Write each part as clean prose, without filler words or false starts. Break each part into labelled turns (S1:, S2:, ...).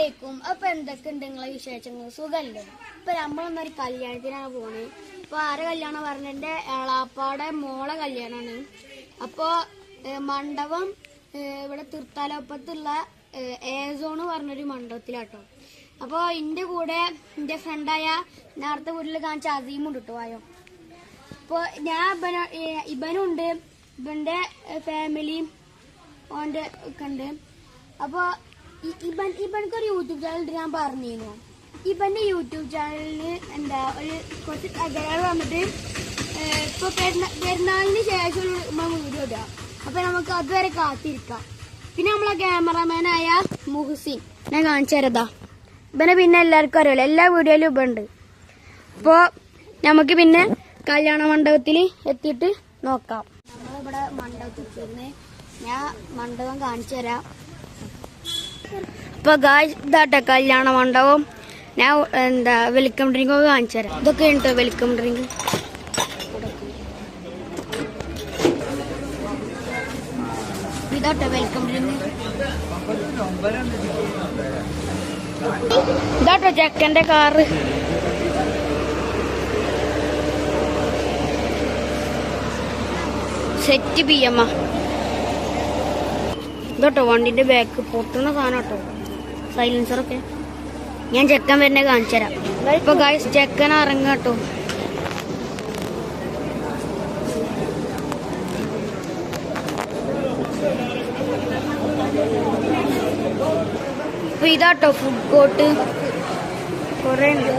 S1: അസ്സലാമലൈക്കും. അപ്പൊ എന്തൊക്കെയുണ്ട് നിങ്ങളെ വിശേഷങ്ങൾ? സുഖല്ലേ? ഇപ്പൊ നമ്മളൊന്നൊരു കല്യാണത്തിനാണ് പോണേ. അപ്പൊ ആരെ കല്യാണം പറഞ്ഞ എന്റെ എളാപ്പാടെ മോളെ കല്യാണാണ്. അപ്പൊ മണ്ഡപം ഇവിടെ തീർത്താലൊപ്പത്തുള്ള ഏസോണ് പറഞ്ഞൊരു മണ്ഡപത്തിലാട്ടോ. അപ്പൊ എന്റെ കൂടെ എന്റെ ഫ്രണ്ടായ നേരത്തെ വീട്ടിൽ കാണിച്ച അസീമുണ്ട് കേട്ടോ. ആയോ അപ്പൊ ഞാൻ ഇവനുണ്ട്, ഇവന്റെ ഫാമിലിയും ഓന്റെ ഒക്കെ ഉണ്ട്. അപ്പൊ ഇവനക്കൊരു യൂട്യൂബ് ചാനൽ ഞാൻ പറഞ്ഞിരുന്നു. ഇവന്റെ യൂട്യൂബ് ചാനലിന് എന്താ ഒരു കുറച്ച് തകരാറ് വന്നിട്ട് ഇപ്പൊ പെരുന്നാളിന് ശേഷം വീഡിയോ ഇടുക. അപ്പൊ നമുക്ക് അതുവരെ കാത്തിരിക്കാം. പിന്നെ നമ്മളെ ക്യാമറമാനായ മുഹസിൻ ഞാൻ കാണിച്ചു തരതാ. ഇവനെ പിന്നെ എല്ലാവർക്കും അറിയാലോ, എല്ലാ വീഡിയോയിലും ഇവ ഉണ്ട്. അപ്പൊ നമുക്ക് പിന്നെ കല്യാണ മണ്ഡപത്തിൽ എത്തിയിട്ട് നോക്കാം. നമ്മളിവിടെ മണ്ഡപത്തിൽ എത്തിയിരുന്നേ. ഞാൻ മണ്ഡപം കാണിച്ചു തരാം. ഇപ്പൊ ഇതാട്ടെ കല്യാണ മണ്ഡപം. ഞാൻ എന്താ വെൽക്കം ഡ്രിങ്ക് ഒക്കെ കാണിച്ചു തരാം. ഇതൊക്കെ ഉണ്ടോ വെൽക്കം ഡ്രിങ്ക്. ഇതാട്ടെ വെൽക്കം ഡ്രിങ്ക്. ഇതാട്ടോ ചെക്കന്റെ കാറ്. സെറ്റ് പിയമ്മ. ഇതോട്ടോ വണ്ടിന്റെ ബാക്ക് പൊട്ടുന്ന സാധനം കേട്ടോ, സൈലൻസറൊക്കെ. ഞാൻ ചെക്കൻ വരുന്ന കാണിച്ചു തരാം. ഇപ്പൊ ഗൈസ് ചെക്കൻ ഇറങ്ങാട്ടോ. ഇപ്പൊ ഇതാട്ടോ ഫുഡ് കോർട്ട് കൊറേ ഉണ്ട്.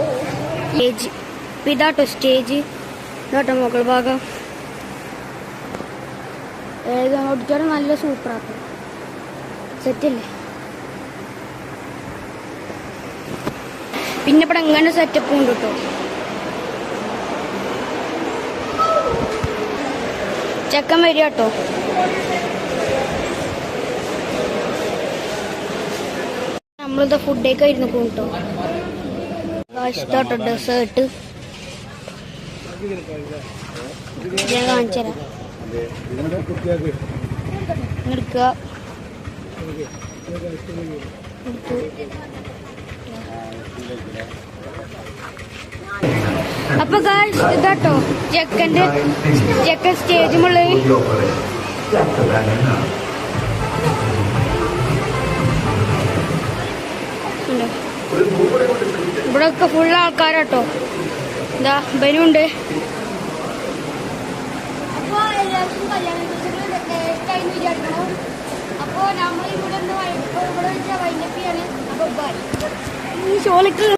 S1: സ്റ്റേജ് ഇപ്പൊ ഇതാട്ടോ സ്റ്റേജ്. ഇതാട്ടോ മുകൾ ഭാഗം. ഓഡിറ്റോറിയം നല്ല സൂപ്പറാട്ടോ, സെറ്റല്ലേ. പിന്നെ ഇവിടെ എങ്ങനെ സെറ്റപ്പ് ഉണ്ട് കേട്ടോ. ചെക്കൻ വരിക കേട്ടോ. നമ്മളിത് ഫുഡൊക്കെ ഇരുന്ന് പോട്ടോ. ഇഷ്ടട്ടോ ഡെസേർട്ട് ഞാൻ കാണിച്ചു തരാം. എടുക്കുക. അപ്പൊ ഇതാട്ടോ ചെക്കൻ സ്റ്റേജുമുള്ള. ഇവിടെ ഒക്കെ ഫുൾ ആൾക്കാരാട്ടോ. എന്താ ബനുണ്ട്. അപ്പൊ എല്ലാവർക്കും കല്യാണം വിചാരിക്കണം. അപ്പൊ നമ്മൾ ഇവിടെ വൈകിട്ടാണ്. അപ്പൊ ഈ ഷോളിക്ക്